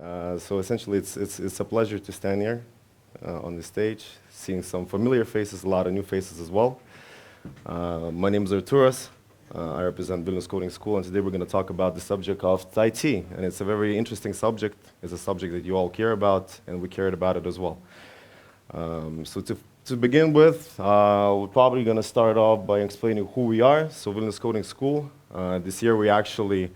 So essentially, it's a pleasure to stand here on the stage, seeing some familiar faces, a lot of new faces as well. My name is Artūras. I represent Vilnius Coding School, and today we're going to talk about the subject of IT. And it's a very interesting subject. It's a subject that you all care about, and we cared about it as well. So to begin with, we're probably going to start off by explaining who we are. So Vilnius Coding School, this year we're actually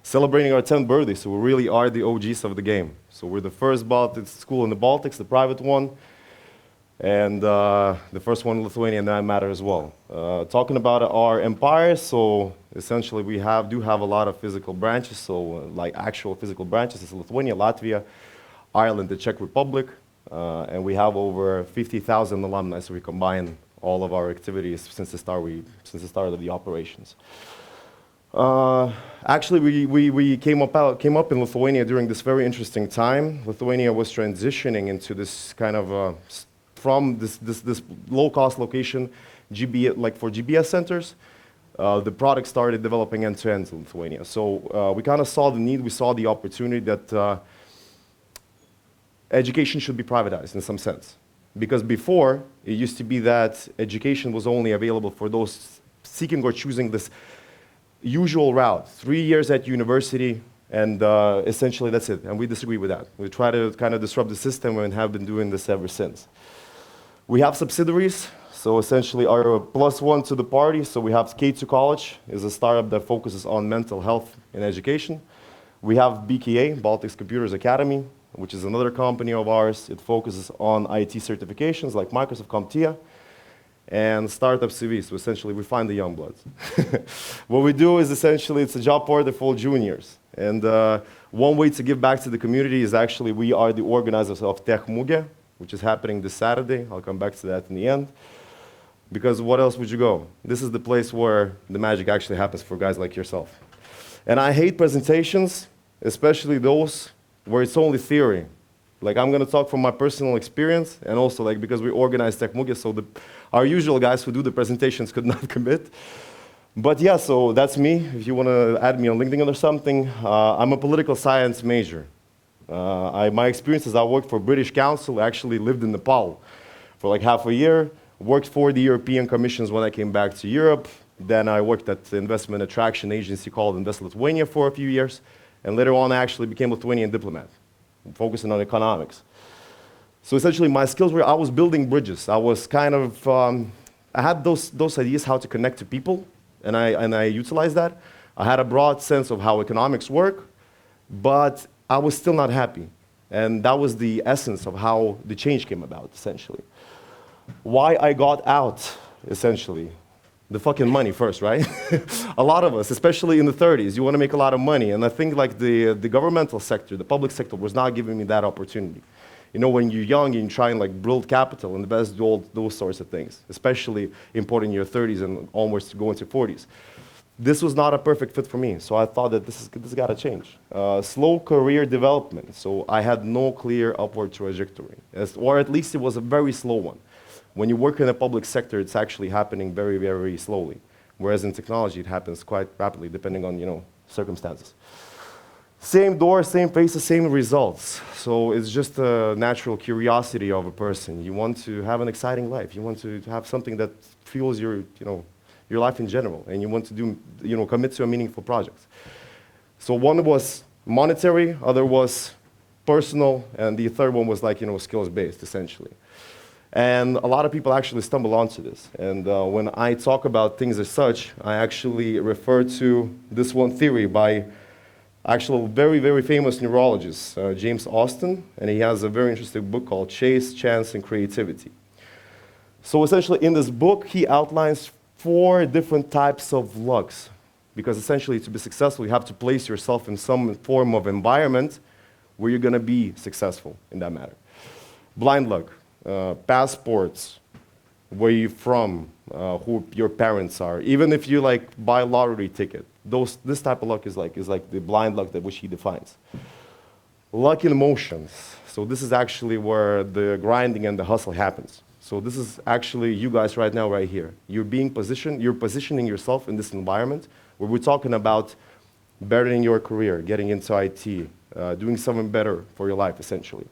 celebrating our 10th birthday, so we really are the OGs of the game. So we're the first Baltic school in the Baltics, the private one, and the first one in Lithuania, and that matters as well. Talking about our empire, so essentially we do have a lot of physical branches, so like actual physical branches. It's Lithuania, Latvia, Ireland, the Czech Republic, and we have over 50,000 alumni, so we combine all of our activities since the start of the operations. Actually, we came up in Lithuania during this very interesting time. Lithuania was transitioning into this kind of from this low-cost location, like for GBS centers. The product started developing end-to-end in Lithuania. So we kind of saw the need, we saw the opportunity that education should be privatized in some sense. Because before, it used to be that education was only available for those seeking or choosing this usual route, 3 years at university, and essentially that's it. And we disagree with that. We try to kind of disrupt the system and have been doing this ever since. We have subsidiaries, so essentially our plus one to the party. So we have K2 College, is a startup that focuses on mental health and education. We have BKA, Baltics Computers Academy, which is another company of ours. It focuses on IT certifications like Microsoft CompTIA. And Startup CV, so essentially we find the young bloods. What we do is essentially it's a job portal for juniors. And one way to give back to the community is actually we are the organizers of Tech Muge, which is happening this Saturday. I'll come back to that in the end. Because what else would you go? This is the place where the magic actually happens for guys like yourself. And I hate presentations, especially those where it's only theory. Like I'm going to talk from my personal experience, and also like because we organize Tech Muge, so our usual guys who do the presentations could not commit. But yeah, so that's me. If you want to add me on LinkedIn or something, I'm a political science major. My experience is I worked for British Council, actually lived in Nepal for like half a year, worked for the European Commissions when I came back to Europe. Then I worked at the investment attraction agency called Invest Lithuania for a few years, and later on I actually became a Lithuanian diplomat, focusing on economics. So essentially my skills were, I was building bridges. I was kind of, I had those ideas how to connect to people, and I utilized that. I had a broad sense of how economics work, but I was still not happy. And that was the essence of how the change came about, essentially. Why I got out, essentially. The fucking money first, right? A lot of us, especially in the 30s, you want to make a lot of money. And I think like the governmental sector, the public sector was not giving me that opportunity. You know, when you're young, you try and like build capital and invest all those sorts of things, especially important in your 30s and almost going to 40s. This was not a perfect fit for me, so I thought that this got to change. Slow career development, so I had no clear upward trajectory, or at least it was a very slow one. When you work in the public sector, it's actually happening very, very slowly, whereas in technology, it happens quite rapidly, depending on, circumstances. Same door, same faces, same results. So it's just a natural curiosity of a person. You want to have an exciting life. You want to have something that fuels your life in general, and you want to do, commit to a meaningful project. So one was monetary, other was personal, and the third one was like, skills-based, essentially. And a lot of people actually stumble onto this. And when I talk about things as such, I actually refer to this one theory by actual very, very famous neurologist, James Austin, and he has a very interesting book called Chase, Chance, and Creativity. So essentially in this book, he outlines 4 different types of lucks, because essentially to be successful, you have to place yourself in some form of environment where you're going to be successful in that matter. Blind luck. Passports, where you're from, who your parents are. Even if you like buy a lottery ticket, this type of luck is like the blind luck that which he defines. Luck in emotions. So this is actually where the grinding and the hustle happens. So this is actually you guys right now, right here. You're positioning yourself in this environment where we're talking about bettering your career, getting into IT, doing something better for your life, essentially.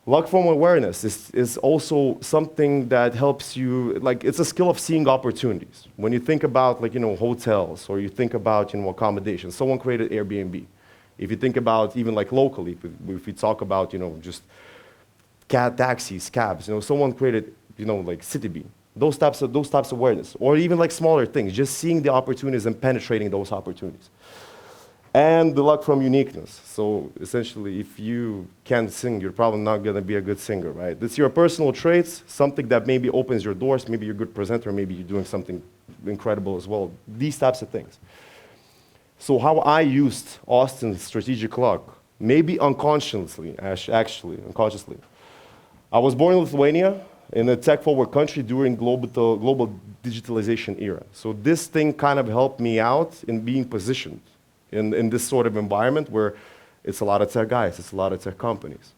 Luck from awareness is also something that helps you, like it's a skill of seeing opportunities. When you think about like, hotels, or you think about, accommodations, someone created Airbnb. If you think about even like locally, if we talk about, just taxis, cabs, someone created, like CityBee. Those types of awareness, or even like smaller things, just seeing the opportunities and penetrating those opportunities. And the luck from uniqueness. So essentially, if you can't sing, you're probably not going to be a good singer, right? It's your personal traits, something that maybe opens your doors. Maybe you're a good presenter, maybe you're doing something incredible as well. These types of things. So how I used Austin's strategic luck, maybe unconsciously. I was born in Lithuania, in a tech-forward country during global digitalization era. So this thing kind of helped me out in being positioned in this sort of environment where it's a lot of tech guys, it's a lot of tech companies.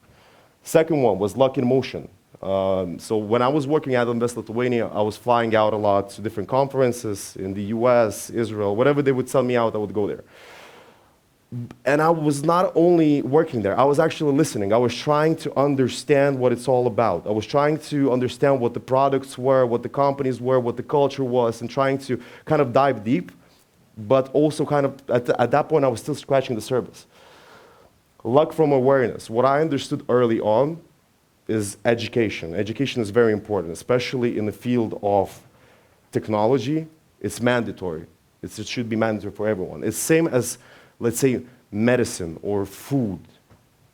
Second one was luck in motion. So when I was working at Invest Lithuania, I was flying out a lot to different conferences in the US, Israel, whatever they would send me out, I would go there. And I was not only working there, I was actually listening. I was trying to understand what it's all about. I was trying to understand what the products were, what the companies were, what the culture was, and trying to kind of dive deep. But also kind of, at that point, I was still scratching the surface. Luck from awareness. What I understood early on is education. Education is very important, especially in the field of technology. It's mandatory. It should be mandatory for everyone. It's same as, let's say, medicine or food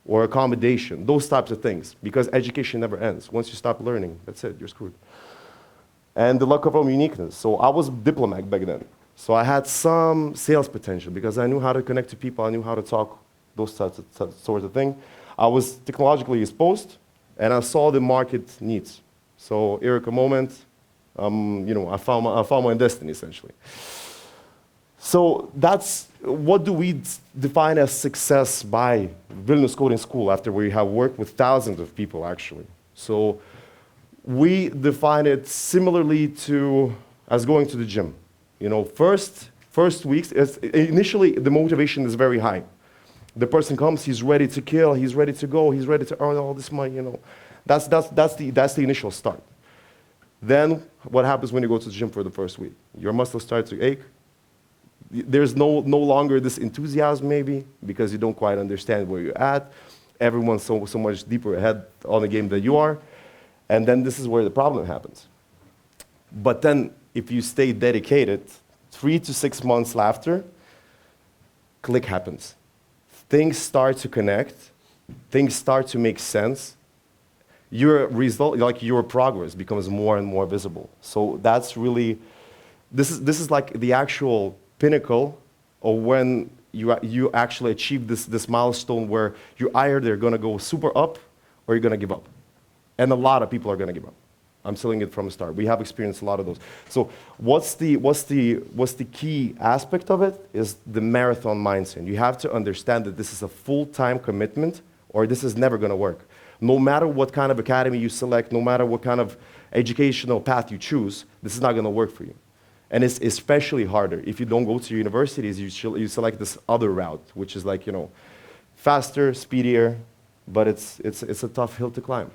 or accommodation, those types of things, because education never ends. Once you stop learning, that's it, you're screwed. And the luck from uniqueness. So I was a diplomat back then. So I had some sales potential because I knew how to connect to people, I knew how to talk, those sorts of things. I was technologically exposed, and I saw the market needs. So Eureka moment, I found my destiny, essentially. So that's, what do we define as success by Vilnius Coding School after we have worked with thousands of people, actually? So we define it similarly to as going to the gym. First weeks, initially the motivation is very high. The person comes, he's ready to kill, he's ready to go, he's ready to earn all this money, That's the initial start. Then what happens when you go to the gym for the first week? Your muscles start to ache. There's no longer this enthusiasm maybe, because you don't quite understand where you're at. Everyone's so much deeper ahead on the game than you are. And then this is where the problem happens. But then if you stay dedicated, 3 to 6 months after, click happens. Things start to connect. Things start to make sense. Your result, like your progress, becomes more and more visible. So that's really, this is like the actual pinnacle of when you actually achieve this milestone where you're either going to go super up or you're going to give up. And a lot of people are going to give up. I'm telling it from the start. We have experienced a lot of those. So what's the key aspect of it is the marathon mindset. You have to understand that this is a full-time commitment, or this is never going to work. No matter what kind of academy you select, no matter what kind of educational path you choose, this is not going to work for you. And it's especially harder if you don't go to universities. You select this other route, which is like, faster, speedier, but it's a tough hill to climb.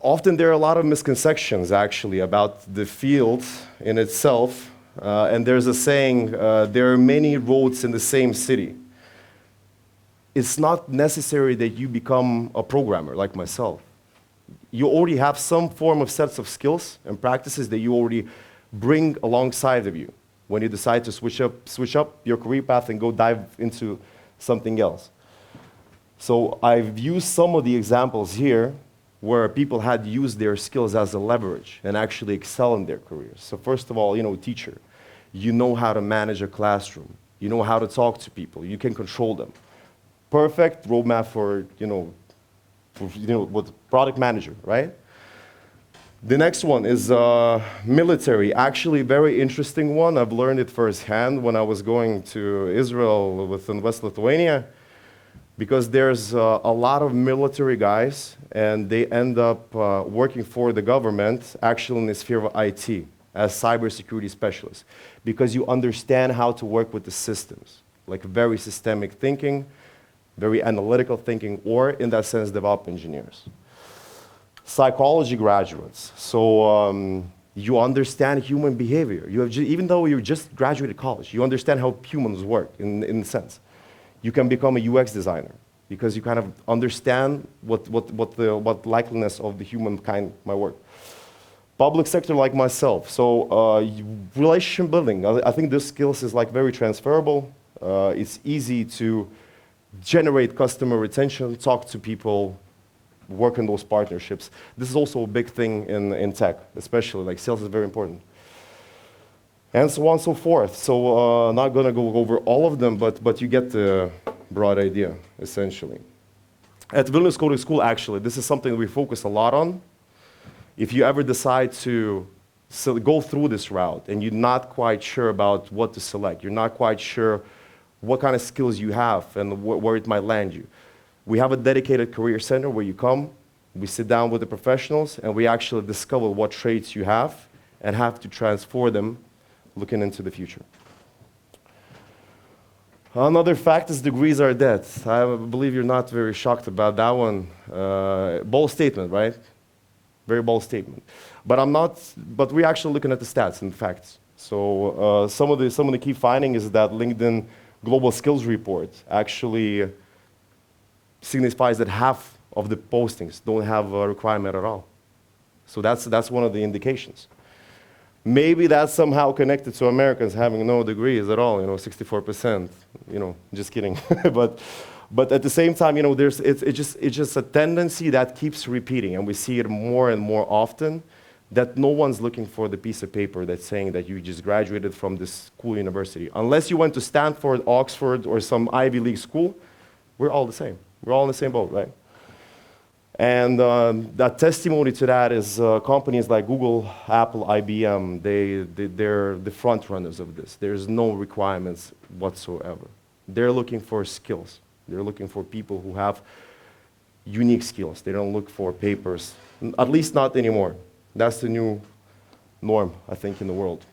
Often there are a lot of misconceptions, actually, about the field in itself. And there's a saying, there are many roads in the same city. It's not necessary that you become a programmer like myself. You already have some form of sets of skills and practices that you already bring alongside of you when you decide to switch up your career path and go dive into something else. So I've used some of the examples here where people had used their skills as a leverage and actually excel in their careers. So first of all, teacher. You know how to manage a classroom. You know how to talk to people. You can control them. Perfect roadmap for, with product manager, right? The next one is military. Actually, very interesting one. I've learned it firsthand when I was going to Israel within West Lithuania, because there's a lot of military guys, and they end up working for the government, actually in the sphere of IT, as cybersecurity specialists, because you understand how to work with the systems. like very systemic thinking, very analytical thinking, or in that sense, develop engineers. Psychology graduates. So you understand human behavior. You have even though you just graduated college, you understand how humans work in a sense. You can become a UX designer because you kind of understand what likeliness of the humankind might work. Public sector like myself. So relationship building. I think this skills is like very transferable. It's easy to generate customer retention, talk to people, work in those partnerships. This is also a big thing in tech, especially, like sales is very important. And so on and so forth. So not gonna go over all of them, but you get the broad idea, essentially. At Vilnius Coding School, actually, this is something we focus a lot on. If you ever decide to go through this route and you're not quite sure about what to select, you're not quite sure what kind of skills you have and where it might land you, we have a dedicated career center where you come, we sit down with the professionals, and we actually discover what traits you have and have to transfer them looking into the future. Another fact is degrees are dead. I believe you're not very shocked about that one. Bold statement, right? Very bold statement. But we're actually looking at the stats and facts. So some of the key findings is that LinkedIn Global Skills Report actually signifies that half of the postings don't have a requirement at all. So that's one of the indications. Maybe that's somehow connected to Americans having no degrees at all, 64%, just kidding. But at the same time, it's just a tendency that keeps repeating, and we see it more and more often, that no one's looking for the piece of paper that's saying that you just graduated from this cool university. Unless you went to Stanford, Oxford, or some Ivy League school, we're all the same. We're all in the same boat, right? And that testimony to that is companies like Google, Apple, IBM, they're the front runners of this. There's no requirements whatsoever. They're looking for skills. They're looking for people who have unique skills. They don't look for papers, at least not anymore. That's the new norm, I think, in the world.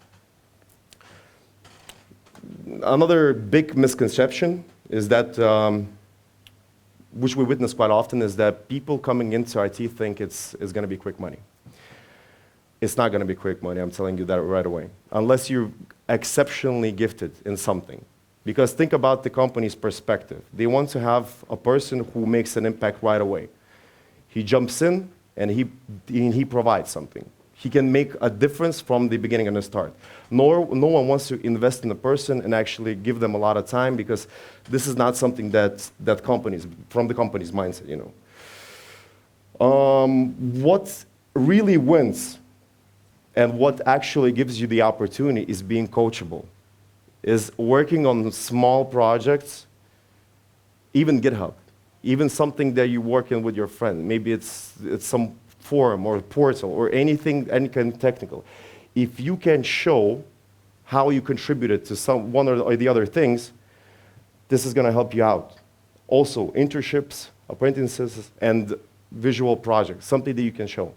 Another big misconception is that which we witness quite often, is that people coming into IT think it's going to be quick money. It's not going to be quick money, I'm telling you that right away, unless you're exceptionally gifted in something. Because think about the company's perspective. They want to have a person who makes an impact right away. He jumps in and he provides something. He can make a difference from the beginning and the start. No one wants to invest in a person and actually give them a lot of time, because this is not something that companies, from the company's mindset, What really wins and what actually gives you the opportunity is being coachable, is working on small projects, even GitHub, even something that you're working with your friend. Maybe it's some forum or portal or anything, any kind of technical. If you can show how you contributed to one or the other things, this is going to help you out. Also, internships, apprentices, and visual projects, something that you can show.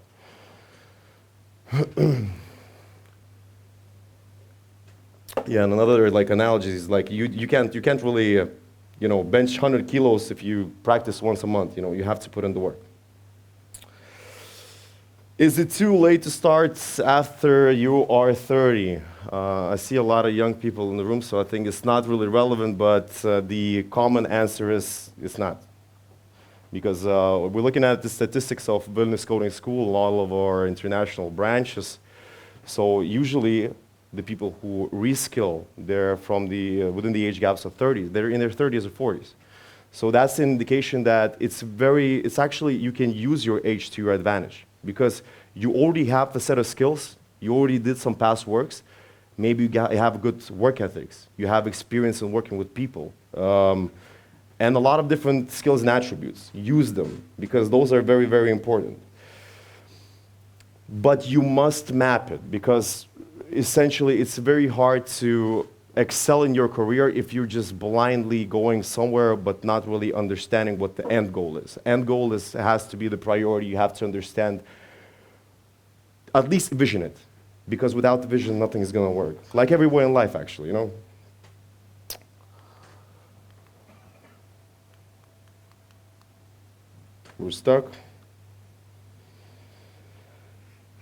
Yeah, and another analogy is you can't really bench 100 kilos if you practice once a month. You have to put in the work. Is it too late to start after you are 30? I see a lot of young people in the room, so I think it's not really relevant, but the common answer is it's not. Because we're looking at the statistics of Vilnius Coding School and all of our international branches. So usually the people who reskill, they're from within the age gaps of 30. They're in their 30s or 40s. So that's an indication that it's actually, you can use your age to your advantage. Because you already have a set of skills, you already did some past works, maybe you have good work ethics, you have experience in working with people, and a lot of different skills and attributes. Use them, because those are very, very important. But you must map it, because essentially it's very hard to excel in your career if you're just blindly going somewhere but not really understanding what the end goal is. End goal has to be the priority. You have to understand, at least vision it, because without the vision, nothing is going to work. Like everywhere in life, actually, We're stuck.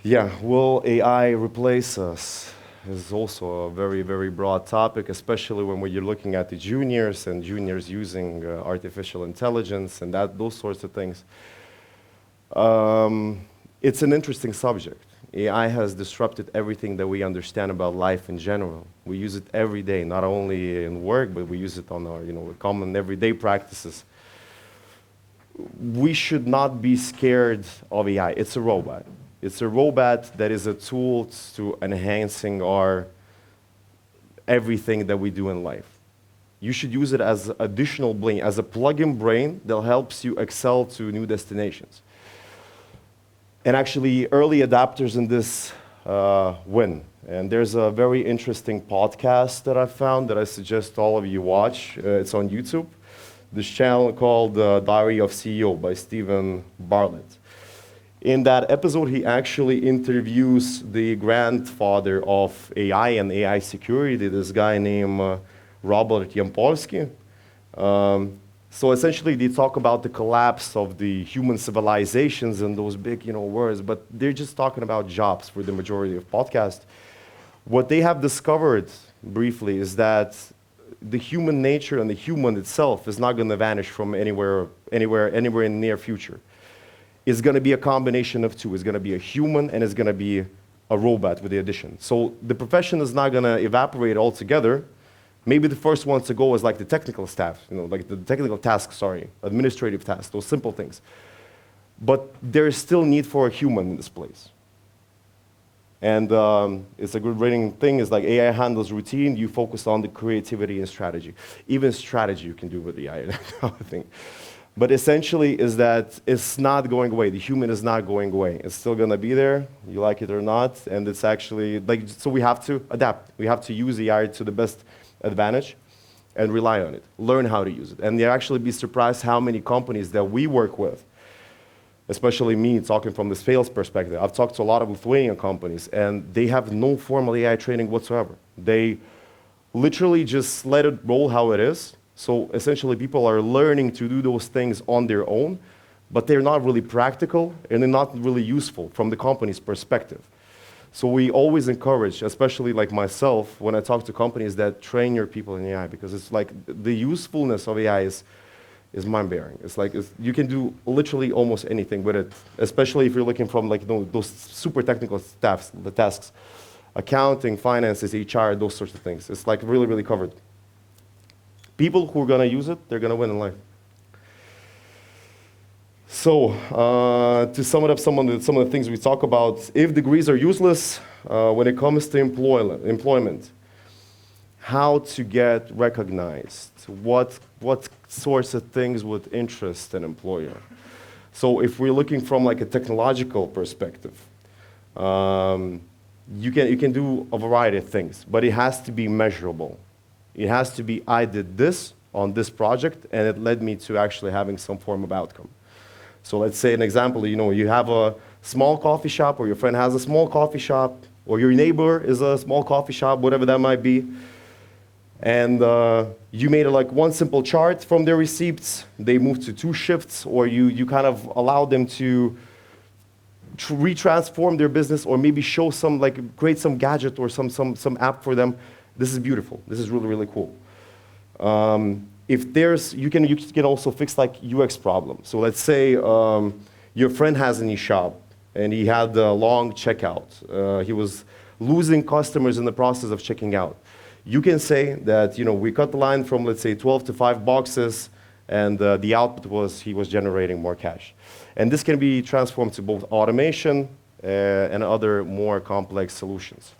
Yeah, will AI replace us? Is also a very, very broad topic, especially when you're looking at the juniors and juniors using artificial intelligence and those sorts of things. It's an interesting subject. AI has disrupted everything that we understand about life in general. We use it every day, not only in work, but we use it on our, common everyday practices. We should not be scared of AI. It's a robot. It's a robot that is a tool to enhancing our everything that we do in life. You should use it as additional brain, as a plug-in brain that helps you excel to new destinations. And actually, early adopters in this win. And there's a very interesting podcast that I found that I suggest all of you watch. It's on YouTube. This channel called Diary of CEO by Stephen Bartlett. In that episode, he actually interviews the grandfather of AI and AI security, this guy named Robert Yampolsky. So essentially, they talk about the collapse of the human civilizations and those big, words, but they're just talking about jobs for the majority of podcasts. What they have discovered, briefly, is that the human nature and the human itself is not going to vanish from anywhere in the near future. It's going to be a combination of two. It's going to be a human and it's going to be a robot with the addition. So the profession is not going to evaporate altogether. Maybe the first ones to go is like the technical staff, like the technical tasks, administrative tasks, those simple things. But there is still need for a human in this place. And it's a good rating thing is like AI handles routine, you focus on the creativity and strategy. Even strategy you can do with AI, I think. But essentially is that it's not going away. The human is not going away. It's still going to be there, you like it or not. And it's actually, so we have to adapt. We have to use AI to the best advantage and rely on it. Learn how to use it. And you'll actually be surprised how many companies that we work with, especially me talking from the sales perspective. I've talked to a lot of Lithuanian companies, and they have no formal AI training whatsoever. They literally just let it roll how it is. So essentially, people are learning to do those things on their own, but they're not really practical, and they're not really useful from the company's perspective. So we always encourage, especially like myself, when I talk to companies, that train your people in AI, because it's like the usefulness of AI is mind-bearing. It's like you can do literally almost anything with it, especially if you're looking from like those super technical the tasks, accounting, finances, HR, those sorts of things. It's like really, really covered. People who are going to use it, they're going to win in life. So to sum it up, some of the things we talk about, if degrees are useless when it comes to employment, how to get recognized, what sorts of things would interest an employer. So if we're looking from like a technological perspective, you can do a variety of things, but it has to be measurable. It has to be, I did this on this project, and it led me to actually having some form of outcome. So let's say an example, you have a small coffee shop, or your friend has a small coffee shop, or your neighbor is a small coffee shop, whatever that might be. And you made like one simple chart from their receipts. They moved to 2 shifts, or you kind of allowed them to retransform their business, or maybe show create some gadget or some app for them. This is beautiful. This is really, really cool. If there's, you can also fix like UX problems. So let's say your friend has an e-shop and he had a long checkout. He was losing customers in the process of checking out. You can say that we cut the line from, let's say, 12 to 5 boxes, and the output was he was generating more cash. And this can be transformed to both automation and other more complex solutions.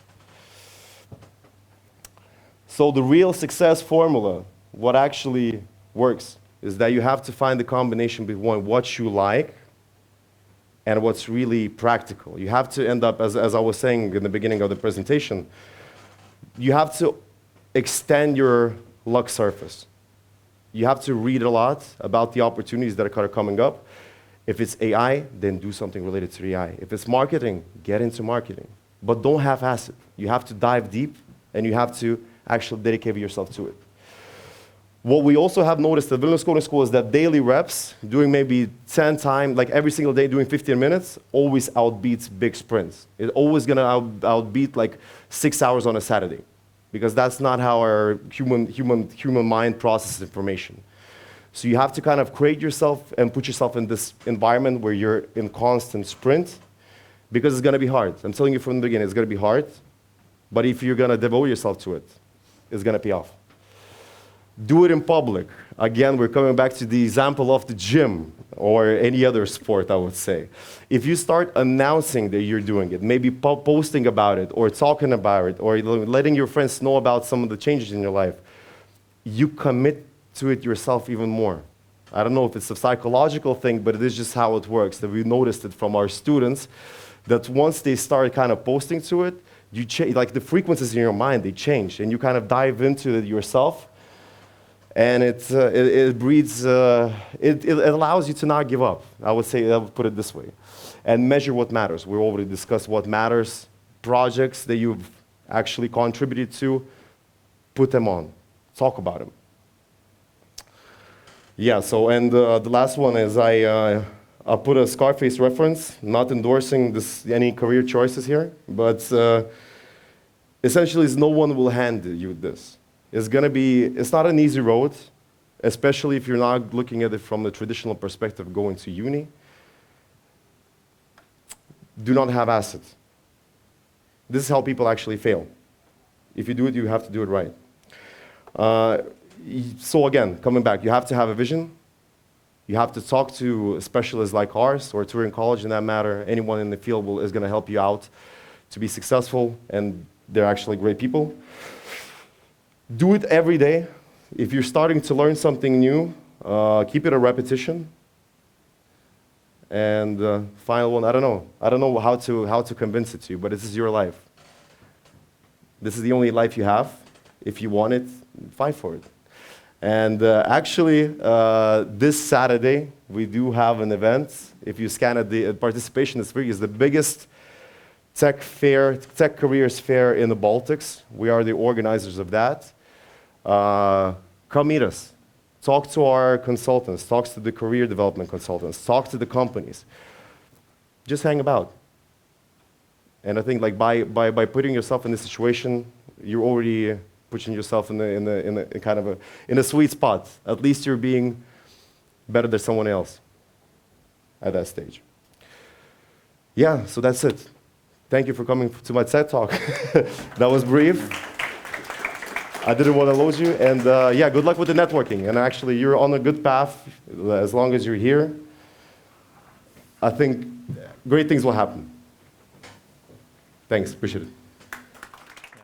So the real success formula, what actually works, is that you have to find the combination between what you like and what's really practical. You have to end up, as I was saying in the beginning of the presentation, you have to extend your luck surface. You have to read a lot about the opportunities that are coming up. If it's AI, then do something related to AI. If it's marketing, get into marketing. But don't half-ass it. You have to dive deep, and you have to actually dedicate yourself to it. What we also have noticed at Vilnius Coding School is that daily reps, doing maybe 10 times, like every single day doing 15 minutes, always outbeats big sprints. It's always gonna outbeat like 6 hours on a Saturday, because that's not how our human mind processes information. So you have to kind of create yourself and put yourself in this environment where you're in constant sprint, because it's gonna be hard. I'm telling you from the beginning, it's gonna be hard, but if you're gonna devote yourself to it, it's gonna pay off. Do it in public. Again, we're coming back to the example of the gym or any other sport, I would say. If you start announcing that you're doing it, maybe posting about it or talking about it or letting your friends know about some of the changes in your life, you commit to it yourself even more. I don't know if it's a psychological thing, but it is just how it works. That we noticed it from our students, that once they start kind of posting to it, like the frequencies in your mind, they change, and you kind of dive into it yourself. And it breeds, it allows you to not give up. I would put it this way. And measure what matters. We already discussed what matters. Projects that you've actually contributed to, put them on. Talk about them. Yeah, so, and the last one is I put a Scarface reference, not endorsing any career choices here, but essentially no one will hand you this. It's not an easy road, especially if you're not looking at it from the traditional perspective going to uni. Do not have assets. This is how people actually fail. If you do it, you have to do it right. So again, coming back, you have to have a vision. You have to talk to specialists like ours, or Artūras College in that matter. Anyone in the field is going to help you out to be successful, and they're actually great people. Do it every day. If you're starting to learn something new, keep it a repetition. And final one, I don't know how to convince it to you, but this is your life. This is the only life you have. If you want it, fight for it. And actually, this Saturday, we do have an event. If you scan it, the participation is free. It's the biggest tech careers fair in the Baltics. We are the organizers of that. Come meet us. Talk to our consultants. Talk to the career development consultants. Talk to the companies. Just hang about. And I think like by putting yourself in this situation, you're already putting yourself in a sweet spot. At least you're being better than someone else at that stage. Yeah, so that's it. Thank you for coming to my TED Talk. That was brief. I didn't want to lose you, and yeah, good luck with the networking. And actually, you're on a good path as long as you're here. I think great things will happen. Thanks, appreciate it.